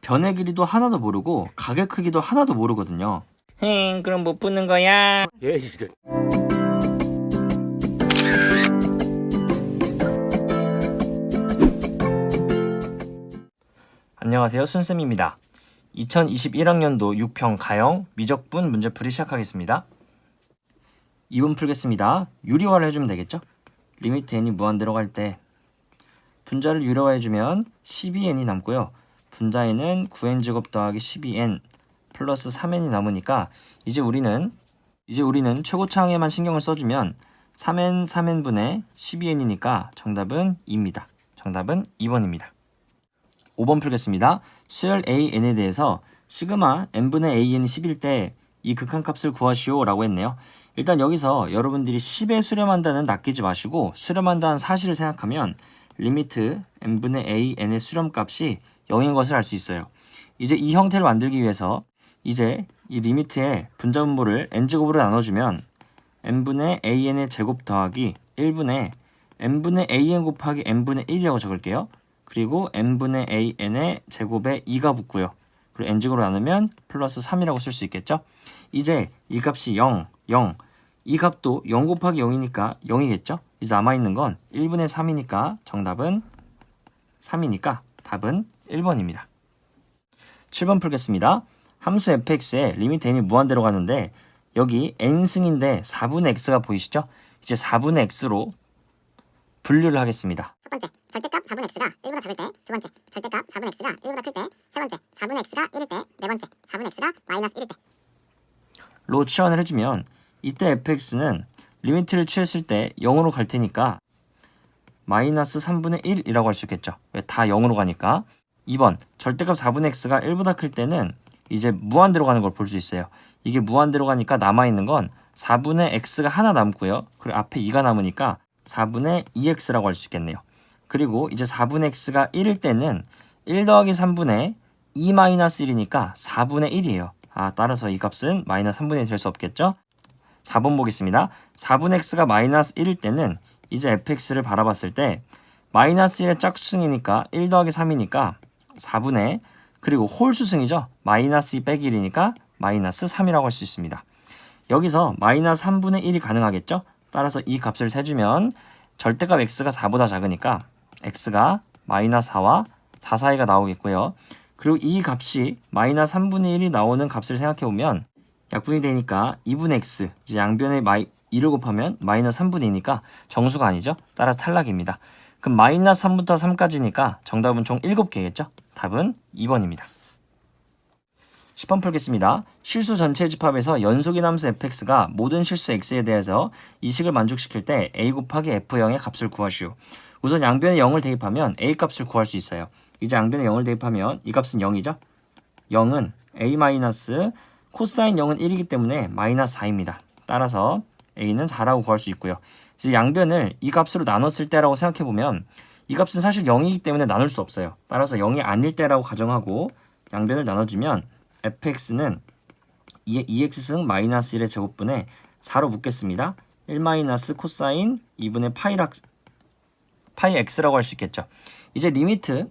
변의 길이도 하나도 모르고 가게 크기도 하나도 모르거든요. 그럼 못 붙는 거야? 예, 이래. 안녕하세요, 순쌤입니다. 2021학년도 6평 가형 미적분 문제풀이 시작하겠습니다. 2번 풀겠습니다. 유리화를 해주면 되겠죠? 리미트 n이 무한대로 갈 때 분자를 유리화해주면 12n이 남고요. 분자에는 9n제곱 더하기 12n 플러스 3n이 남으니까 이제 우리는 최고차항에만 신경을 써주면 3n, 3n분의 12n이니까 정답은 2입니다. 정답은 2번입니다. 5번 풀겠습니다. 수열 AN에 대해서 시그마 n분의 AN이 10일 때 이 극한값을 구하시오 라고 했네요. 일단 여기서 여러분들이 10에 수렴한다는 낚이지 마시고 수렴한다는 사실을 생각하면 리미트 n분의 AN의 수렴값이 0인 것을 알 수 있어요. 이제 이 형태를 만들기 위해서 이제 이 리미트의 분자분모를 n제곱으로 나눠주면 n분의 AN의 제곱 더하기 1분의 n분의 AN 곱하기 n분의 1이라고 적을게요. 그리고 n분의 AN의 제곱에 2가 붙고요. 그리고 n제곱으로 나누면 플러스 3이라고 쓸 수 있겠죠. 이제 이 값이 0, 0. 이 값도 0 곱하기 0이니까 0이겠죠. 이제 남아있는 건 1분의 3이니까 정답은 3이니까 답은 1번입니다. 7번 풀겠습니다. 함수 fx에 리미트 n이 무한대로 가는데 여기 n승인데 4분의 x가 보이시죠? 이제 4분의 x로 분류를 하겠습니다. 첫 번째, 절대값 4분의 x가 1보다 작을 때. 두 번째, 절대값 4분의 x가 1보다 클 때. 세 번째, 4분의 x가 1일 때. 네 번째, 4분의 x가 마이너스 1일 때. 로 치환을 해주면 이때 fx는 리미트를 취했을 때 0으로 갈 테니까 마이너스 3분의 1이라고 할 수 있겠죠. 왜? 다 0으로 가니까. 2번, 절대값 4분의 x가 1보다 클 때는 이제 무한대로 가는 걸 볼 수 있어요. 이게 무한대로 가니까 남아있는 건 4분의 x가 하나 남고요. 그리고 앞에 2가 남으니까 4분의 2x라고 할 수 있겠네요. 그리고 이제 4분의 x가 1일 때는 1 더하기 3분의 2 마이너스 1이니까 4분의 1이에요. 따라서 이 값은 마이너스 3분의 1이 될 수 없겠죠? 4번 보겠습니다. 4분의 x가 마이너스 1일 때는 이제 fx를 바라봤을 때 마이너스 1의 짝수승이니까 1 더하기 3이니까 4분의 그리고 홀수승이죠. 마이너스 2 빼기 1이니까 마이너스 3이라고 할 수 있습니다. 여기서 마이너스 3분의 1이 가능하겠죠? 따라서 이 값을 세주면 절대값 x가 4보다 작으니까 x가 마이너스 4와 4 사이가 나오겠고요. 그리고 이 값이 마이너스 3분의 1이 나오는 값을 생각해보면 약분이 되니까 2분의 x, 이제 양변에 2를 곱하면 마이너스 3분의 2니까 정수가 아니죠. 따라서 탈락입니다. 그럼 마이너스 3부터 3까지니까 정답은 총 7개겠죠. 답은 2번입니다. 10번 풀겠습니다. 실수 전체 집합에서 연속인 함수 fx가 모든 실수 x에 대해서 이 식을 만족시킬 때 a 곱하기 f0의 값을 구하시오. 우선 양변에 0을 대입하면 a 값을 구할 수 있어요. 이제 양변에 0을 대입하면 이 값은 0이죠. 0은 a 마이너스 코사인 0은 1이기 때문에 마이너스 4입니다. 따라서 a는 4라고 구할 수 있고요. 이제 양변을 이 값으로 나눴을 때라고 생각해보면 이 값은 사실 0이기 때문에 나눌 수 없어요. 따라서 0이 아닐 때라고 가정하고 양변을 나눠주면 fx는 2x승 마이너스 1의 제곱분에 4로 묶겠습니다. 1 마이너스 코사인 2분의 파이 x라고 할 수 있겠죠. 이제 리미트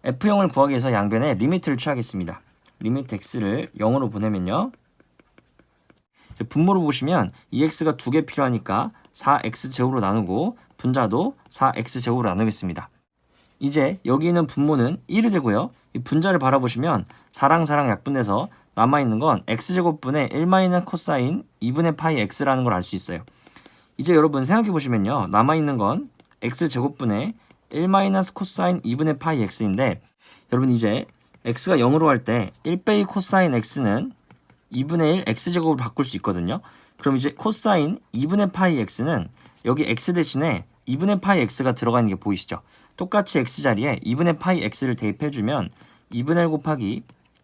f0을 구하기 위해서 양변에 리미트를 취하겠습니다. 리미트 x를 0으로 보내면요. 이제 분모를 보시면 2x가 2개 필요하니까 4x제곱으로 나누고 분자도 4x제곱으로 나누겠습니다. 이제 여기 있는 분모는 1이 되고요. 이 분자를 바라보시면 4랑 4랑 약분돼서 남아있는 건 x제곱분의 1 마이너스 코사인 2분의 파이 x라는 걸 알 수 있어요. 이제 여러분 생각해보시면요. 남아있는 건 x제곱분의 1 마이너스 코사인 2분의 파이 x인데 여러분 이제 x가 0으로 할 때 1 빼기 코사인 x는 2분의 1 x제곱으로 바꿀 수 있거든요. 그럼 이제 코사인 2분의 파이 x는 여기 x 대신에 2분의 파이 x가 들어가 있는 게 보이시죠? 똑같이 x 자리에 2분의 파이 x를 대입해주면 2분의 1 곱하기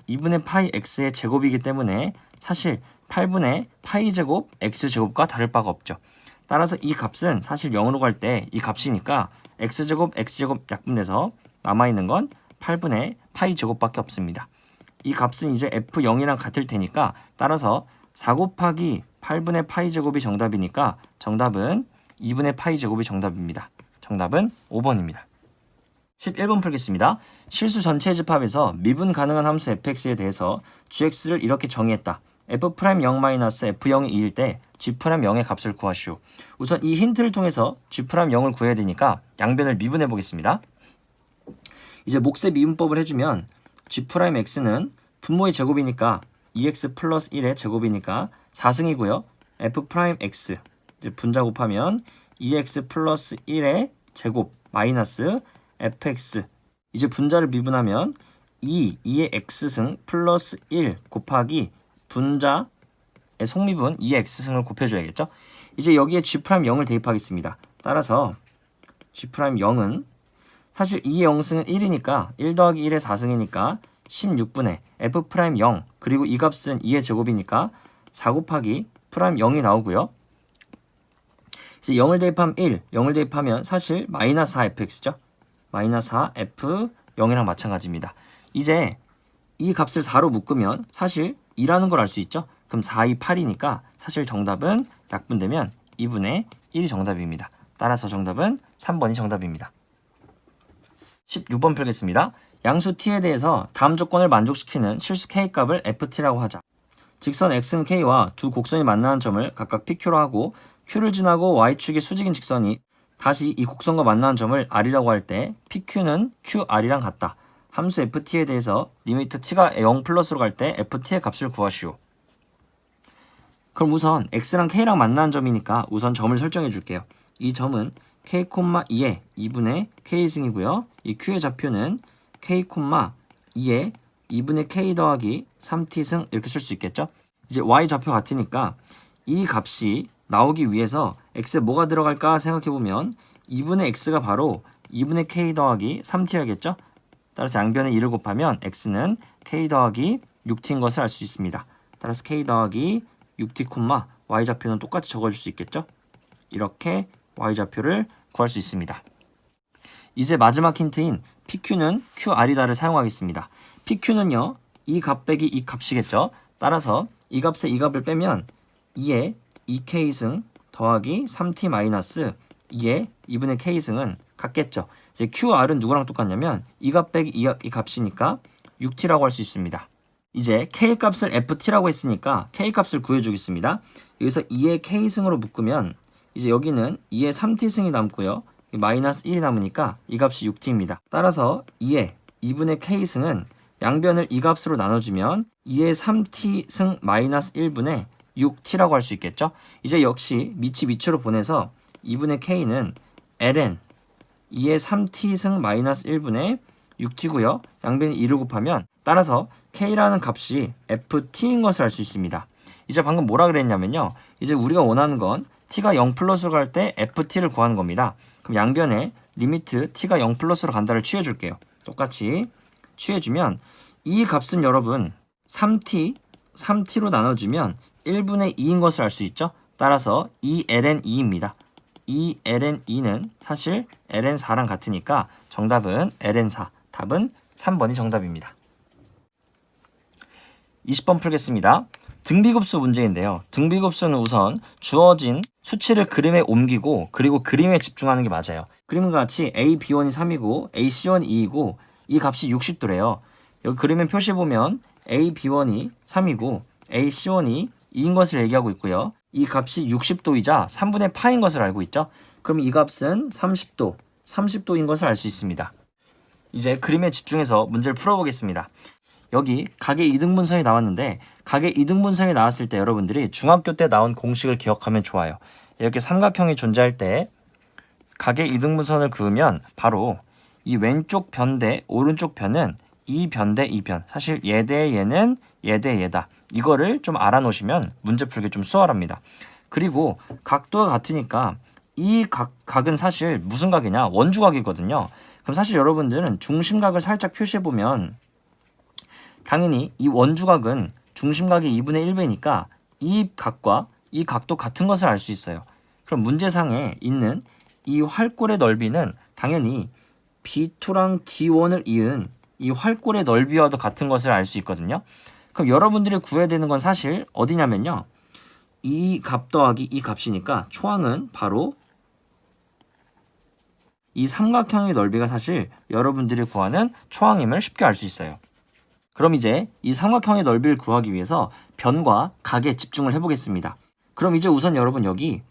2분의 파이 x의 제곱이기 때문에 사실 8분의 파이 제곱 x제곱과 다를 바가 없죠. 따라서 이 값은 사실 0으로 갈 때 이 값이니까 x제곱 x제곱 약분돼서 남아있는 건 8분의 파이 제곱밖에 없습니다. 이 값은 이제 f0이랑 같을 테니까 따라서 4 곱하기 8분의 파이 제곱이 정답이니까 정답은 2분의 파이 제곱이 정답입니다. 정답은 5번입니다. 11번 풀겠습니다. 실수 전체 집합에서 미분 가능한 함수 fx에 대해서 gx를 이렇게 정의했다. f'0-f0이 2일 때 g'0의 값을 구하시오. 우선 이 힌트를 통해서 g'0을 구해야 되니까 양변을 미분해 보겠습니다. 이제 몫의 미분법을 해주면 g'x는 분모의 제곱이니까 2x 플러스 1의 제곱이니까 4승이고요. f'x 이제 분자 곱하면 2x 플러스 1의 제곱 마이너스 fx 이제 분자를 미분하면 2의 x승 플러스 1 곱하기 분자의 속미분 2의 x승을 곱해줘야겠죠. 이제 여기에 g'0을 대입하겠습니다. 따라서 g'0은 사실 2의 0승은 1이니까 1 더하기 1의 4승이니까 16분의 f'0 그리고 이 값은 2의 제곱이니까 4 곱하기 프라임 0이 나오고요. 이제 0을 대입하면 1, 0을 대입하면 사실 마이너스 4fx죠. 마이너스 4f0이랑 마찬가지입니다. 이제 이 값을 4로 묶으면 사실 2라는 걸 알 수 있죠. 그럼 4, 2, 8이니까 사실 정답은 약분되면 2분의 1이 정답입니다. 따라서 정답은 3번이 정답입니다. 16번 풀겠습니다. 양수 t에 대해서 다음 조건을 만족시키는 실수 k값을 ft라고 하자. 직선 x는 k와 두 곡선이 만나는 점을 각각 pq로 하고 q를 지나고 y축의 수직인 직선이 다시 이 곡선과 만나는 점을 r이라고 할 때 pq는 qr이랑 같다. 함수 ft에 대해서 리미트 t가 0 플러스로 갈 때 ft의 값을 구하시오. 그럼 우선 x랑 k랑 만나는 점이니까 우선 점을 설정해 줄게요. 이 점은 k, 2의 2분의 k승이고요. 이 q의 좌표는 k, 2의 2분의 k 더하기 3t승 이렇게 쓸 수 있겠죠. 이제 y 좌표 같으니까 이 값이 나오기 위해서 x에 뭐가 들어갈까 생각해보면 2분의 x가 바로 2분의 k 더하기 3t야겠죠. 따라서 양변에 2를 곱하면 x는 k 더하기 6t인 것을 알 수 있습니다. 따라서 k 더하기 6t, y 좌표는 똑같이 적어줄 수 있겠죠. 이렇게 y 좌표를 구할 수 있습니다. 이제 마지막 힌트인 pq는 qr이다를 사용하겠습니다. pq는요 이 값 빼기 이 값이겠죠. 따라서 이 값에 이 값을 빼면 2의 2k승 더하기 3t 마이너스 2의 2분의 k승은 같겠죠. 이제 qr은 누구랑 똑같냐면 이 값 빼기 이 값이니까 6t라고 할 수 있습니다. 이제 k 값을 ft라고 했으니까 k 값을 구해주겠습니다. 여기서 2의 k승으로 묶으면 이제 여기는 2의 3t승이 남고요. 마이너스 1이 남으니까 이 값이 6t입니다. 따라서 2의 2분의 k승은 양변을 이 값으로 나눠주면 2의 3t승 마이너스 1분의 6t라고 할 수 있겠죠. 이제 역시 밑으로 보내서 2분의 k는 ln 2의 3t승 마이너스 1분의 6t고요. 양변에 2를 곱하면 따라서 k라는 값이 ft인 것을 알 수 있습니다. 이제 방금 뭐라 그랬냐면요. 이제 우리가 원하는 건 t가 0 플러스로 갈 때 ft를 구하는 겁니다. 그럼 양변에 리미트 t가 0 플러스로 간다를 취해줄게요. 똑같이 취해주면 이 값은 여러분 3t로 나눠주면 1분의 2인 것을 알 수 있죠. 따라서 2ln2입니다. 2ln2는 사실 ln4랑 같으니까 정답은 ln4. 답은 3번이 정답입니다. 20번 풀겠습니다. 등비급수 문제인데요. 등비급수는 우선 주어진 수치를 그림에 옮기고 그리고 그림에 집중하는 게 맞아요. 그림과 같이 a, b1이 3이고 a, c1이 2이고 이 값이 60도래요. 여기 그림에 표시해보면 a, b1이 3이고 a, c1이 2인 것을 얘기하고 있고요. 이 값이 60도이자 3분의 파인 것을 알고 있죠. 그럼 이 값은 30도인 것을 알 수 있습니다. 이제 그림에 집중해서 문제를 풀어보겠습니다. 여기 각의 이등분선이 나왔는데 각의 이등분선이 나왔을 때 여러분들이 중학교 때 나온 공식을 기억하면 좋아요. 이렇게 삼각형이 존재할 때 각의 이등분선을 그으면 바로 이 왼쪽 변 대 오른쪽 변은 이 변 대 이 변. 사실 얘 대 얘는 얘 대 얘다. 이거를 좀 알아놓으시면 문제 풀기 좀 수월합니다. 그리고 각도가 같으니까 이 각은 사실 무슨 각이냐? 원주각이거든요. 그럼 사실 여러분들은 중심각을 살짝 표시해보면 당연히 이 원주각은 중심각이 2분의 1배니까 이 각과 이 각도 같은 것을 알 수 있어요. 그럼 문제상에 있는 이 활골의 넓이는 당연히 B2랑 D1을 이은 이 활골의 넓이와도 같은 것을 알 수 있거든요. 그럼 여러분들이 구해야 되는 건 사실 어디냐면요. 이 값 더하기 이 값이니까 초항은 바로 이 삼각형의 넓이가 사실 여러분들이 구하는 초항임을 쉽게 알 수 있어요. 그럼 이제 이 삼각형의 넓이를 구하기 위해서 변과 각에 집중을 해보겠습니다. 그럼 이제 우선 여러분 여기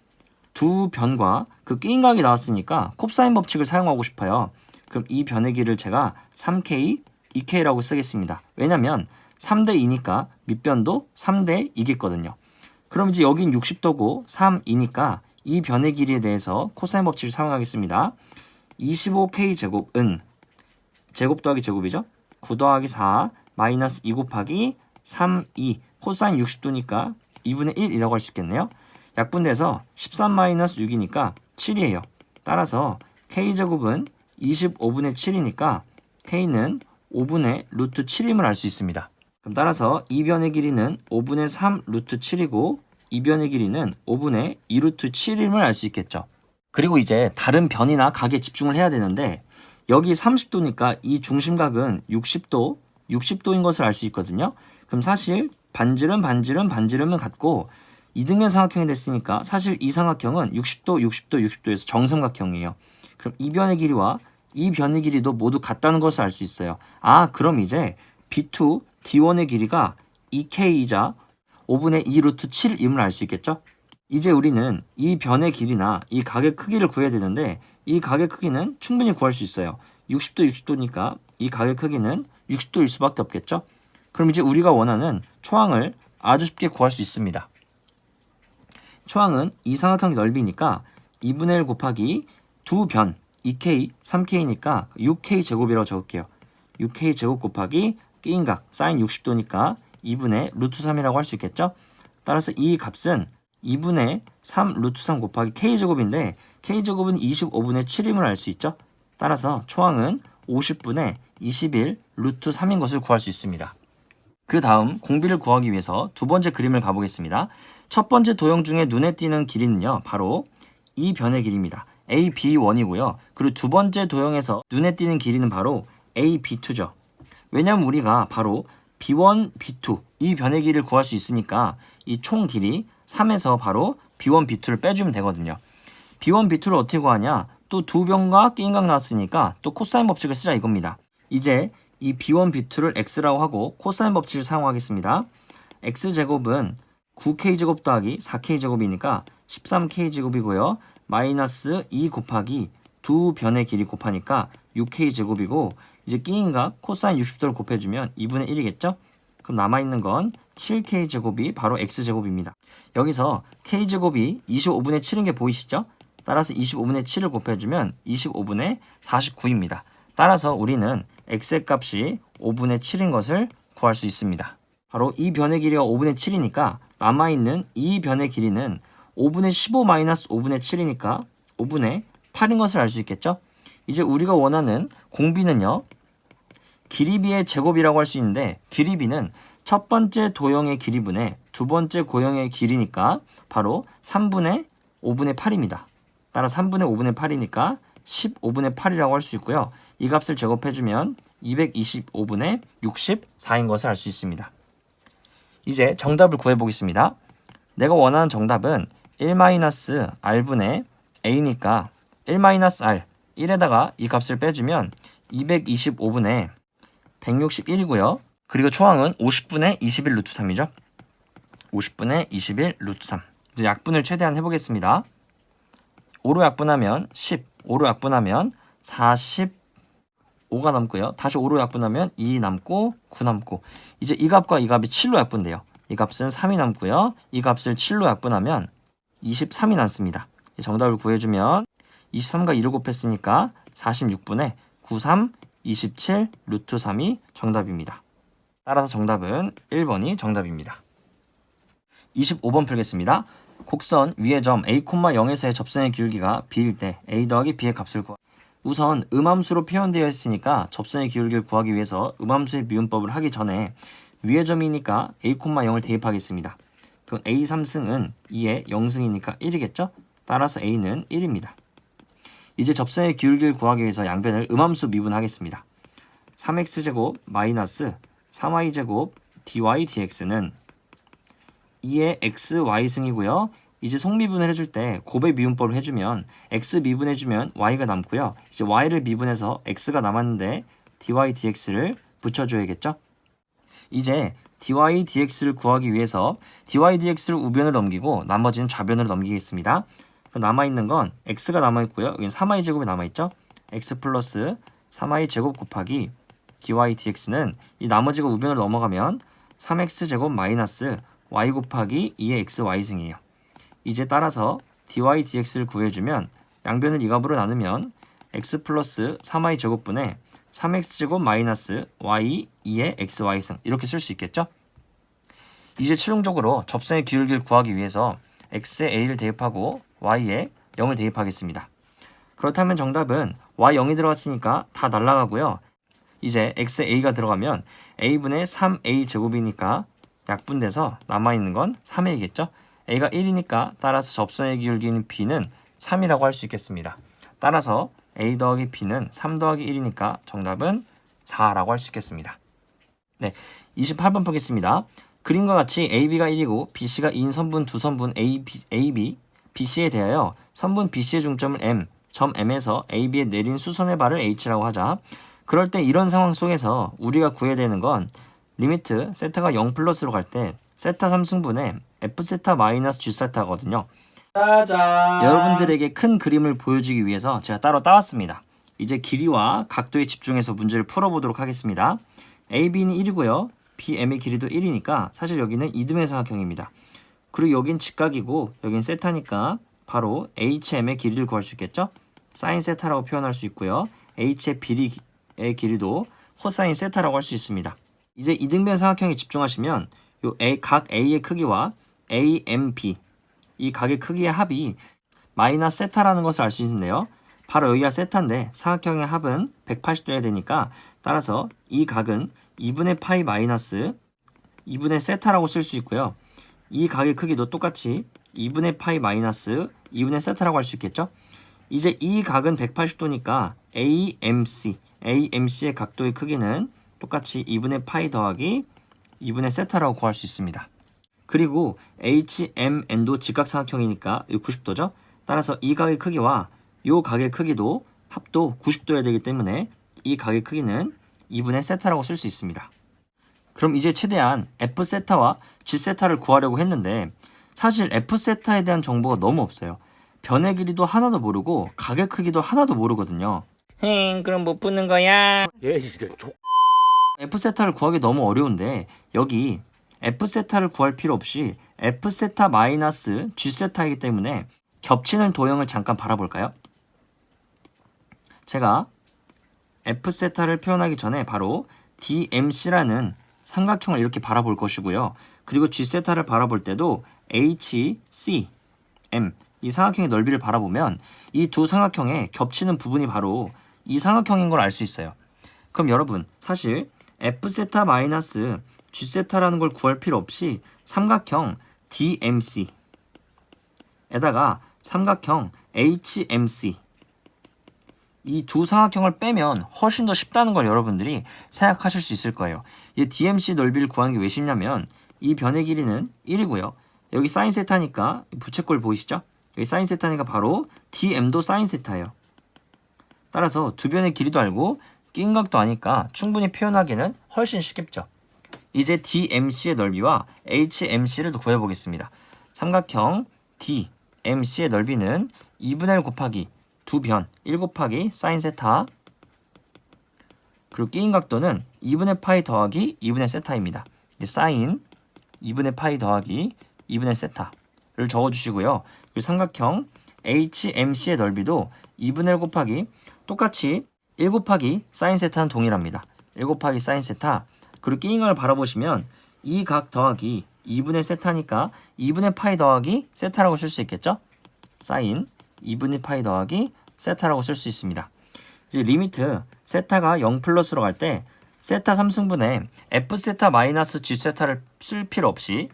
두 변과 그 끼인 각이 나왔으니까 곱사인 법칙을 사용하고 싶어요. 그럼 이 변의 길이를 제가 3K, 2K라고 쓰겠습니다. 왜냐면 3대 2니까 밑변도 3대 2겠거든요. 그럼 이제 여긴 60도고 3, 2니까 이 변의 길이에 대해서 코사인 법칙을 사용하겠습니다. 25K 제곱은 제곱 더하기 제곱이죠. 9 더하기 4 마이너스 2 곱하기 3, 2 코사인 60도니까 2분의 1이라고 할 수 있겠네요. 약분돼서 13 마이너스 6이니까 7이에요. 따라서 K제곱은 25분의 7이니까 K는 5분의 루트 7임을 알 수 있습니다. 그럼 따라서 이 변의 길이는 5분의 3 루트 7이고 이 변의 길이는 5분의 2 루트 7임을 알 수 있겠죠. 그리고 이제 다른 변이나 각에 집중을 해야 되는데 여기 30도니까 이 중심각은 60도인 것을 알 수 있거든요. 그럼 사실 반지름은 같고 이등변 삼각형이 됐으니까 사실 이 삼각형은 60도에서 정삼각형이에요. 그럼 이 변의 길이와 이 변의 길이도 모두 같다는 것을 알 수 있어요. 그럼 이제 B2, D1의 길이가 2K이자 5분의 2 루트 7임을 알 수 있겠죠? 이제 우리는 이 변의 길이나 이 각의 크기를 구해야 되는데 이 각의 크기는 충분히 구할 수 있어요. 60도니까 이 각의 크기는 60도일 수밖에 없겠죠? 그럼 이제 우리가 원하는 초항을 아주 쉽게 구할 수 있습니다. 초항은 이 삼각형의 넓이니까 2분의 1 곱하기 두 변 2K, 3K니까 6K 제곱이라고 적을게요. 6K 제곱 곱하기 끼인 각 사인 60도니까 2분의 루트 3이라고 할 수 있겠죠? 따라서 이 값은 2분의 3 루트 3 곱하기 K제곱인데 K제곱은 25분의 7임을 알 수 있죠? 따라서 초항은 50분의 21 루트 3인 것을 구할 수 있습니다. 그 다음 공비를 구하기 위해서 두 번째 그림을 가보겠습니다. 첫 번째 도형 중에 눈에 띄는 길이는요. 바로 이 변의 길이입니다. AB1이고요. 그리고 두 번째 도형에서 눈에 띄는 길이는 바로 AB2죠. 왜냐하면 우리가 바로 B1, B2 이 변의 길이를 구할 수 있으니까 이 총 길이 3에서 바로 B1, B2를 빼주면 되거든요. B1, B2를 어떻게 구하냐? 또 두 변과 끼인각 나왔으니까 또 코사인 법칙을 쓰자 이겁니다. 이제 이 B1, B2를 X라고 하고 코사인 법칙을 사용하겠습니다. X제곱은 9K제곱 더하기 4K제곱이니까 13K제곱이고요. 마이너스 2 곱하기 두 변의 길이 곱하니까 6K제곱이고 이제 끼인각 코사인 60도를 곱해주면 2분의 1이겠죠? 그럼 남아있는 건 7K제곱이 바로 X제곱입니다. 여기서 K제곱이 25분의 7인 게 보이시죠? 따라서 25분의 7을 곱해주면 25분의 49입니다. 따라서 우리는 X의 값이 5분의 7인 것을 구할 수 있습니다. 바로 이 변의 길이가 5분의 7이니까 남아있는 이 변의 길이는 5분의 15 마이너스 5분의 7이니까 5분의 8인 것을 알 수 있겠죠? 이제 우리가 원하는 공비는요. 길이비의 제곱이라고 할 수 있는데 길이비는 첫 번째 도형의 길이분의 두 번째 고형의 길이니까 바로 3분의 5분의 8입니다. 따라 3분의 5분의 8이니까 15분의 8이라고 할 수 있고요. 이 값을 제곱해주면 225분의 64인 것을 알 수 있습니다. 이제 정답을 구해보겠습니다. 내가 원하는 정답은 1-r분의 a니까 1-r 1에다가 이 값을 빼주면 225분의 161이고요. 그리고 초항은 50분의 21 루트 3이죠. 50분의 21 루트 3. 이제 약분을 최대한 해보겠습니다. 5로 약분하면 10, 5로 약분하면 45가 남고요. 다시 5로 약분하면 2 남고 9 남고 이제 이 값과 이 값이 7로 약분돼요. 이 값은 3이 남고요. 이 값을 7로 약분하면 23이 남습니다. 정답을 구해주면 23과 2를 곱했으니까 46분의 93, 27 루트 3이 정답입니다. 따라서 정답은 1번이 정답입니다. 25번 풀겠습니다. 곡선 위의 점 A, 0에서의 접선의 기울기가 B일 때 A 더하기 B의 값을 구하. 우선 음함수로 표현되어 있으니까 접선의 기울기를 구하기 위해서 음함수의 미분법을 하기 전에 위의 점이니까 A, 0을 대입하겠습니다. 그럼 A 3승은 2에 0승이니까 1이겠죠? 따라서 A는 1입니다. 이제 접선의 기울기를 구하기 위해서 양변을 음함수 미분하겠습니다. 3x제곱 마이너스 3y제곱 dy dx는 2의 xy승이고요. 이제 속미분을 해줄 때 곱의 미분법을 해주면 x 미분해주면 y가 남고요. 이제 y를 미분해서 x가 남았는데 dy dx를 붙여줘야겠죠. 이제 dy dx를 구하기 위해서 dy dx를 우변을 넘기고 나머지는 좌변으로 넘기겠습니다. 그럼 남아있는 건 x가 남아있고요. 여기는 3y 제곱이 남아있죠. x 플러스 3y 제곱 곱하기 dy dx는 이 나머지가 우변으로 넘어가면 3x 제곱 마이너스 y 곱하기 2의 x y승이에요. 이제 따라서 dy dx를 구해주면 양변을 2값으로 나누면 x 플러스 3y 제곱분의 3x 제곱 마이너스 y 2의 x y승 이렇게 쓸 수 있겠죠? 이제 최종적으로 접선의 기울기를 구하기 위해서 x에 a를 대입하고 y에 0을 대입하겠습니다. 그렇다면 정답은 y0이 들어갔으니까 다 날아가고요. 이제 x에 a가 들어가면 a분의 3a 제곱이니까 약분돼서 남아있는 건 3a겠죠? a가 1이니까 따라서 접선의 기울기는 b는 3이라고 할 수 있겠습니다. 따라서 a 더하기 b는 3 더하기 1이니까 정답은 4라고 할 수 있겠습니다. 네, 28번 보겠습니다. 그림과 같이 AB가 1이고 BC가 2인 선분 두 선분 AB, BC에 대하여 선분 BC의 중점을 M, 점 M에서 AB에 내린 수선의 발을 H라고 하자. 그럴 때 이런 상황 속에서 우리가 구해야 되는 건 리미트 세타가 0 플러스로 갈 때 세타 3승분의 F 세타 마이너스 G 세타거든요. 짜잔. 여러분들에게 큰 그림을 보여주기 위해서 제가 따로 따왔습니다. 이제 길이와 각도에 집중해서 문제를 풀어보도록 하겠습니다. AB는 1이고요. BM의 길이도 1이니까 사실 여기는 이등변 삼각형입니다. 그리고 여긴 직각이고 여긴 세타니까 바로 HM의 길이를 구할 수 있겠죠? 사인 세타라고 표현할 수 있고요. H의 비리의 길이도 코사인 세타라고 할 수 있습니다. 이제 이등변 삼각형에 집중하시면 요 각 A의 크기와 AMB 이 각의 크기의 합이 마이너스 세타라는 것을 알 수 있는데요. 바로 여기가 세타인데 삼각형의 합은 180도여야 되니까 따라서 이 각은 2분의 파이 마이너스 2분의 세타라고 쓸 수 있고요. 이 각의 크기도 똑같이 2분의 파이 마이너스 2분의 세타라고 할 수 있겠죠. 이제 이 각은 180도니까 AMC의 각도의 크기는 똑같이 2분의 파이 더하기 2분의 세타라고 구할 수 있습니다. 그리고 HMN도 직각삼각형이니까 90도죠. 따라서 이 각의 크기와 이 각의 크기도 합도 90도여야 되기 때문에 이 각의 크기는 2분의 세타라고 쓸 수 있습니다. 그럼 이제 최대한 F세타와 G세타를 구하려고 했는데 사실 F세타에 대한 정보가 너무 없어요. 변의 길이도 하나도 모르고 각의 크기도 하나도 모르거든요. 그럼 못 푸는 거야? F세타를 구하기 너무 어려운데 여기 F세타를 구할 필요 없이 F세타 마이너스 G세타이기 때문에 겹치는 도형을 잠깐 바라볼까요? 제가 F세타를 표현하기 전에 바로 DMC라는 삼각형을 이렇게 바라볼 것이고요. 그리고 G세타를 바라볼 때도 HCM 이 삼각형의 넓이를 바라보면 이 두 삼각형의 겹치는 부분이 바로 이 삼각형인 걸 알 수 있어요. 그럼 여러분 사실 F세타 마이너스 G세타라는 걸 구할 필요 없이 삼각형 DMC에다가 삼각형 HMC 이 두 삼각형을 빼면 훨씬 더 쉽다는 걸 여러분들이 생각하실 수 있을 거예요. 이 DMC 넓이를 구하는 게 왜 쉽냐면 이 변의 길이는 1이고요. 여기 사인 세타니까 부채꼴 보이시죠? 여기 사인 세타니까 바로 DM도 사인 세타예요. 따라서 두 변의 길이도 알고 끼인 각도 아니까 충분히 표현하기는 훨씬 쉽겠죠. 이제 DMC의 넓이와 HMC를 구해보겠습니다. 삼각형 DMC의 넓이는 2분의 1 곱하기 두 변 1 곱하기 사인 세타 그리고 끼인 각도는 2분의 파이 더하기 2분의 세타입니다. 사인 2분의 파이 더하기 2분의 세타를 적어주시고요. 그리고 삼각형 HMC의 넓이도 2분의 1 곱하기 똑같이 1 곱하기 사인 세타는 동일합니다. 1 곱하기 사인 세타 그리고 끼인 각을 바라보시면 이 각 더하기 2분의 세타니까 2분의 파이 더하기 세타라고 쓸 수 있겠죠? 사인 2분의 파이 더하기 세타라고 쓸 수 있습니다. 이제 리미트 세타가 0 플러스로 갈 때 세타 3승분의 F세타 마이너스 G세타를 쓸 필요 없이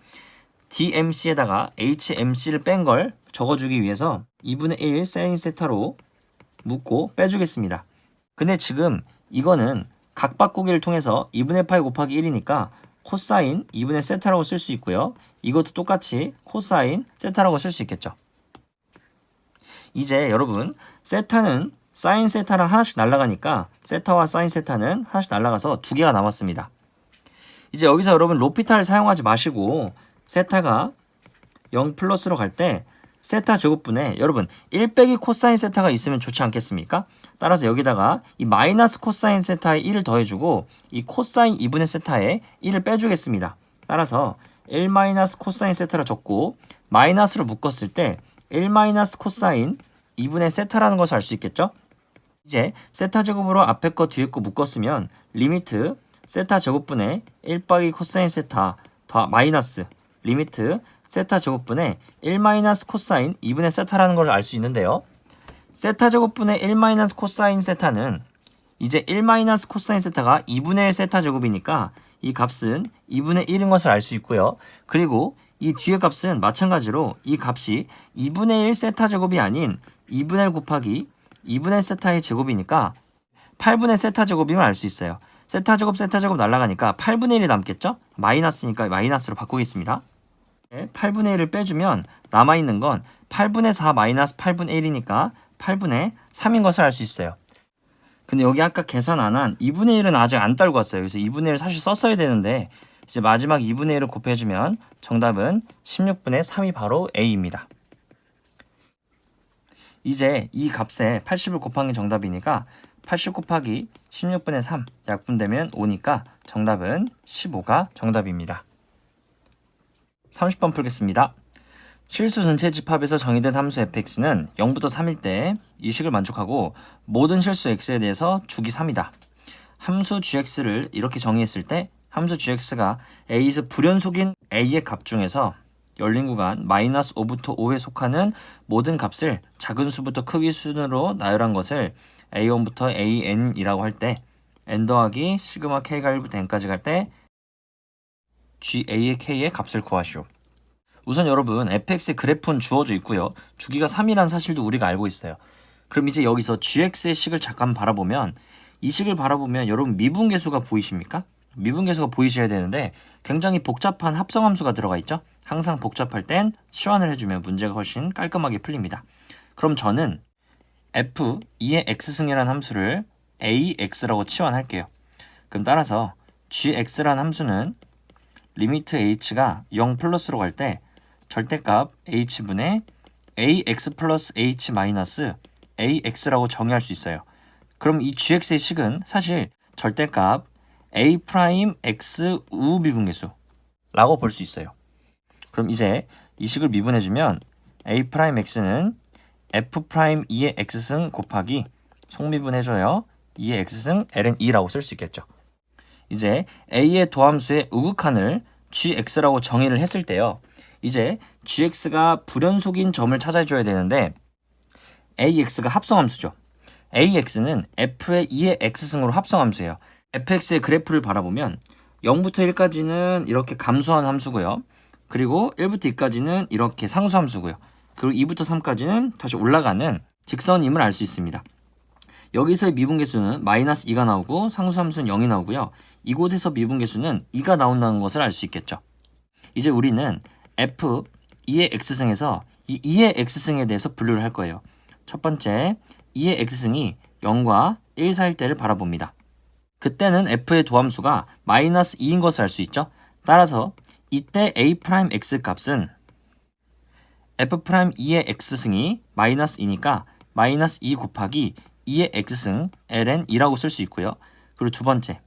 DMC에다가 HMC를 뺀 걸 적어주기 위해서 2분의 1 사인 세타로 묶고 빼주겠습니다. 근데 지금 이거는 각 바꾸기를 통해서 2분의 파이 곱하기 1이니까 코사인 2분의 세타라고 쓸 수 있고요. 이것도 똑같이 코사인 세타라고 쓸 수 있겠죠. 이제 여러분 세타는 사인 세타랑 하나씩 날아가니까 세타와 사인 세타는 하나씩 날아가서 두 개가 남았습니다. 이제 여기서 여러분 로피탈 사용하지 마시고 세타가 0 플러스로 갈 때 세타 제곱분에 여러분 1 빼기 코사인 세타가 있으면 좋지 않겠습니까? 따라서 여기다가 이 마이너스 코사인 세타에 1을 더해주고 이 코사인 2분의 세타에 1을 빼주겠습니다. 따라서 1 마이너스 코사인 세타를 적고 마이너스로 묶었을 때 1 마이너스 코사인 2분의 세타라는 것을 알 수 있겠죠? 이제 세타 제곱으로 앞에 거 뒤에 거 묶었으면 리미트 세타 제곱분의 1 빼기 코사인 세타 더 마이너스 리미트 세타 제곱분의 1 마이너스 코사인 2분의 세타라는 걸 알 수 있는데요. 세타 제곱분의 1 마이너스 코사인 세타는 이제 1 마이너스 코사인 세타가 2분의 1 세타 제곱이니까 이 값은 2분의 1인 것을 알 수 있고요. 그리고 이 뒤에 값은 마찬가지로 이 값이 2분의 1 세타 제곱이 아닌 2분의 1 곱하기 2분의 1 세타의 제곱이니까 8분의 세타 제곱임을 알 수 있어요. 세타 제곱 날아가니까 8분의 1이 남겠죠? 마이너스니까 마이너스로 바꾸겠습니다. 8분의 1을 빼주면 남아있는 건 8분의 4 마이너스 8분의 1이니까 8분의 3인 것을 알 수 있어요. 근데 여기 아까 계산 안 한 2분의 1은 아직 안 따르고 왔어요. 그래서 2분의 1을 사실 썼어야 되는데 이제 마지막 2분의 1을 곱해주면 정답은 16분의 3이 바로 A입니다. 이제 이 값에 80을 곱한 게 정답이니까 80 곱하기 16분의 3 약분되면 5니까 정답은 15가 정답입니다. 30번 풀겠습니다. 실수 전체 집합에서 정의된 함수 fx는 0부터 3일 때 이 식을 만족하고 모든 실수 x에 대해서 주기 3이다. 함수 gx를 이렇게 정의했을 때 함수 gx가 a에서 불연속인 a의 값 중에서 열린 구간 마이너스 5부터 5에 속하는 모든 값을 작은 수부터 크기 순으로 나열한 것을 a1부터 an이라고 할 때 n 더하기 시그마 k가 1부터 n까지 갈 때 ga의 k의 값을 구하시오. 우선 여러분 fx의 그래프는 주어져 있고요. 주기가 3이라는 사실도 우리가 알고 있어요. 그럼 이제 여기서 gx의 식을 잠깐 바라보면 이 식을 바라보면 여러분 미분계수가 보이십니까? 미분계수가 보이셔야 되는데 굉장히 복잡한 합성함수가 들어가 있죠. 항상 복잡할 땐 시환을 해주면 문제가 훨씬 깔끔하게 풀립니다. 그럼 저는 f2의 x승이라는 함수를 ax라고 치환할게요. 그럼 따라서 gx라는 함수는 리미트 h가 0 플러스로 갈 때 절대값 h분의 ax 플러스 h 마이너스 ax라고 정의할 수 있어요. 그럼 이 gx의 식은 사실 절대값 a 프라임 x 우 미분계수 라고 볼 수 있어요. 그럼 이제 이 식을 미분해주면 a 프라임 x는 f 프라임 2의 x승 곱하기 속미분해줘요 2의 x승 ln 2라고 쓸 수 있겠죠. 이제 a의 도함수의 우극한을 gx라고 정의를 했을 때요. 이제 gx가 불연속인 점을 찾아줘야 되는데 ax가 합성함수죠. ax는 f의 2의 x승으로 합성함수예요. fx의 그래프를 바라보면 0부터 1까지는 이렇게 감소한 함수고요. 그리고 1부터 2까지는 이렇게 상수함수고요. 그리고 2부터 3까지는 다시 올라가는 직선임을 알 수 있습니다. 여기서의 미분계수는 마이너스 2가 나오고 상수함수는 0이 나오고요. 이곳에서 미분계수는 2가 나온다는 것을 알 수 있겠죠. 이제 우리는 f 2의 x승에서 이 2의 x승에 대해서 분류를 할 거예요. 첫 번째 2의 x승이 0과 1 사이일 때를 바라봅니다. 그때는 f의 도함수가 마이너스 2인 것을 알 수 있죠. 따라서 이때 a'(x) 값은 f'2의 x승이 마이너스 2니까 마이너스 2 곱하기 2의 x승 ln 2라고 쓸 수 있고요. 그리고 두 번째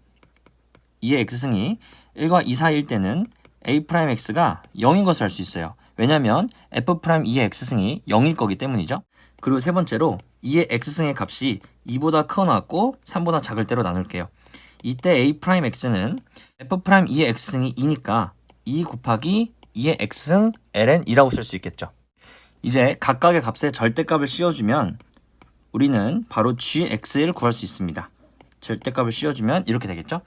2의 x승이 1과 2 사이일 때는 a'(x가 0인 것을 알 수 있어요. 왜냐하면 f'2의 x승이 0일 거기 때문이죠. 그리고 세 번째로 2의 x승의 값이 2보다 커나왔고 3보다 작을 때로 나눌게요. 이때 a'(x는 f'2의 x승이 2니까 2 곱하기 2의 x승 ln 2라고 쓸 수 있겠죠. 이제 각각의 값에 절대값을 씌워주면 우리는 바로 gx를 구할 수 있습니다. 절대값을 씌워주면 이렇게 되겠죠.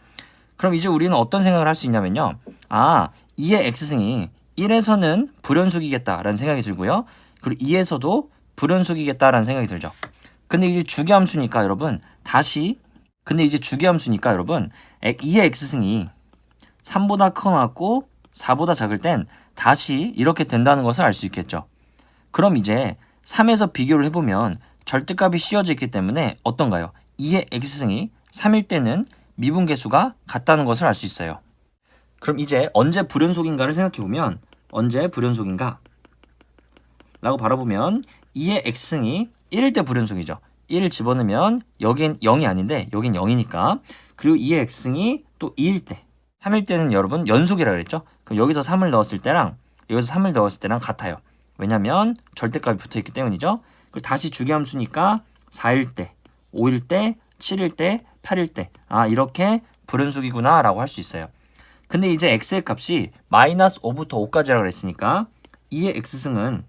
그럼 이제 우리는 어떤 생각을 할 수 있냐면요. 2의 x승이 1에서는 불연속이겠다라는 생각이 들고요. 그리고 2에서도 불연속이겠다라는 생각이 들죠. 근데 이제 주기함수니까 여러분 2의 x승이 3보다 커놨고 4보다 작을 땐 다시 이렇게 된다는 것을 알 수 있겠죠. 그럼 이제 3에서 비교를 해보면 절대값이 씌워져 있기 때문에 어떤가요? 2의 x승이 3일 때는 미분계수가 같다는 것을 알 수 있어요. 그럼 이제 언제 불연속인가를 생각해보면 언제 불연속인가? 라고 바라보면 2의 x승이 1일 때 불연속이죠. 1을 집어넣으면 여긴 0이 아닌데 여긴 0이니까. 그리고 2의 x승이 또 2일 때 3일 때는 여러분 연속이라 그랬죠. 그럼 여기서 3을 넣었을 때랑 여기서 3을 넣었을 때랑 같아요. 왜냐면 절대값이 붙어있기 때문이죠. 그리고 다시 주기함수니까 4일 때, 5일 때, 7일 때, 8일 때 이렇게 불연속이구나 라고 할 수 있어요. 근데 이제 x의 값이 마이너스 5부터 5까지라고 그랬으니까 2의 x승은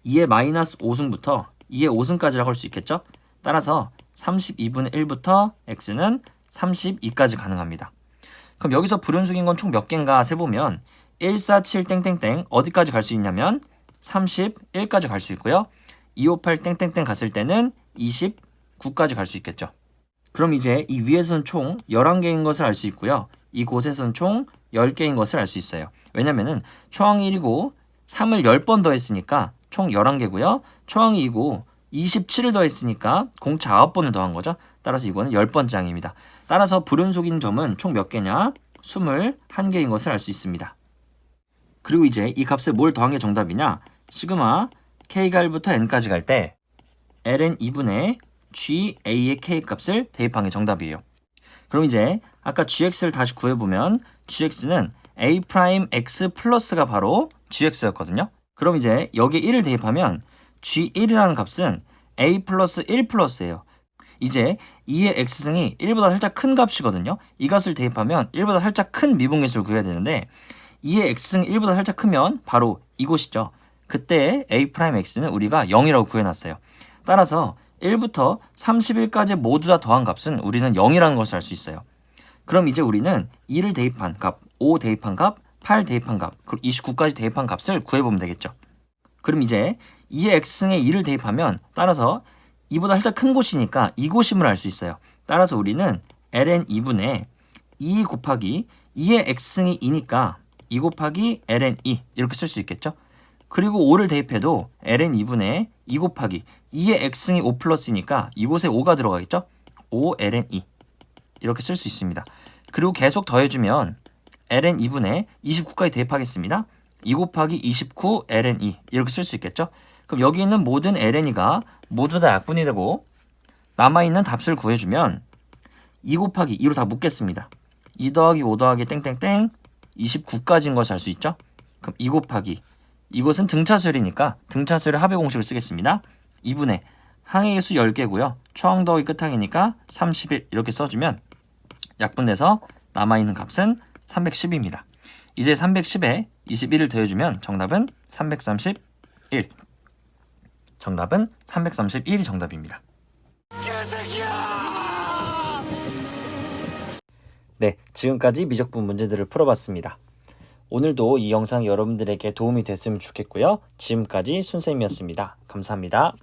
2의 마이너스 5승부터 2의 5승까지라고 할 수 있겠죠. 따라서 32분의 1부터 x는 32까지 가능합니다. 그럼 여기서 불연속인 건 총 몇 개인가 세보면 1, 4, 7, 땡땡땡 어디까지 갈 수 있냐면 31까지 갈 수 있고요. 2, 5, 8, 땡땡땡 갔을 때는 29까지 갈 수 있겠죠. 그럼 이제 이 위에서는 총 11개인 것을 알 수 있고요. 이곳에서는 총 10개인 것을 알 수 있어요. 왜냐면은 초항이 1이고 3을 10번 더했으니까 총 11개고요. 초항이 2고 27을 더했으니까 공차 9번을 더한 거죠. 따라서 이거는 10번째 항입니다. 따라서 불연속인 점은 총 몇 개냐? 21개인 것을 알 수 있습니다. 그리고 이제 이 값에 뭘 더한 게 정답이냐? 시그마 k가 1부터 n까지 갈 때 ln 2분의 ga의 k 값을 대입한 게 정답이에요. 그럼 이제 아까 gx를 다시 구해보면 gx는 a'x 플러스가 바로 gx였거든요. 그럼 이제 여기에 1을 대입하면 g1이라는 값은 a 플러스 1 플러스예요. 이제 2의 x승이 1보다 살짝 큰 값이거든요. 이 값을 대입하면 1보다 살짝 큰 미분계수를 구해야 되는데 2의 x승이 1보다 살짝 크면 바로 이곳이죠. 그때 a'x는 우리가 0이라고 구해놨어요. 따라서 1부터 31까지 모두 다 더한 값은 우리는 0이라는 것을 알 수 있어요. 그럼 이제 우리는 2를 대입한 값, 5 대입한 값, 8 대입한 값, 그리고 29까지 대입한 값을 구해보면 되겠죠. 그럼 이제 2의 x승에 2를 대입하면 따라서 2보다 살짝 큰 곳이니까 이곳임을 알 수 있어요. 따라서 우리는 ln 2분의 2 곱하기 2의 x승이 2니까 2 곱하기 ln 2 이렇게 쓸 수 있겠죠. 그리고 5를 대입해도 ln 2분의 2 곱하기 2의 x승이 5 플러스니까 이곳에 5가 들어가겠죠. 5 ln 2 이렇게 쓸 수 있습니다. 그리고 계속 더해주면 ln 2분의 29까지 대입하겠습니다. 2 곱하기 29 ln 2 이렇게 쓸 수 있겠죠. 그럼 여기 있는 모든 ln이가 모두 다 약분이 되고 남아있는 답을 구해주면 2 곱하기 2로 다 묶겠습니다. 2 더하기 5 더하기 땡땡땡 29까지인 것을 알 수 있죠. 그럼 2 곱하기 이것은 등차수열이니까 등차수열의 합의 공식을 쓰겠습니다. 2분의 항의 개수 10개고요. 초항 더하기 끝항이니까 31 이렇게 써주면 약분돼서 남아있는 값은 310입니다. 이제 310에 21을 더해주면 정답은 331. 정답은 331이 정답입니다. 네, 지금까지 미적분 문제들을 풀어봤습니다. 오늘도 이 영상이 여러분들에게 도움이 됐으면 좋겠고요. 지금까지 순쌤이었습니다. 감사합니다.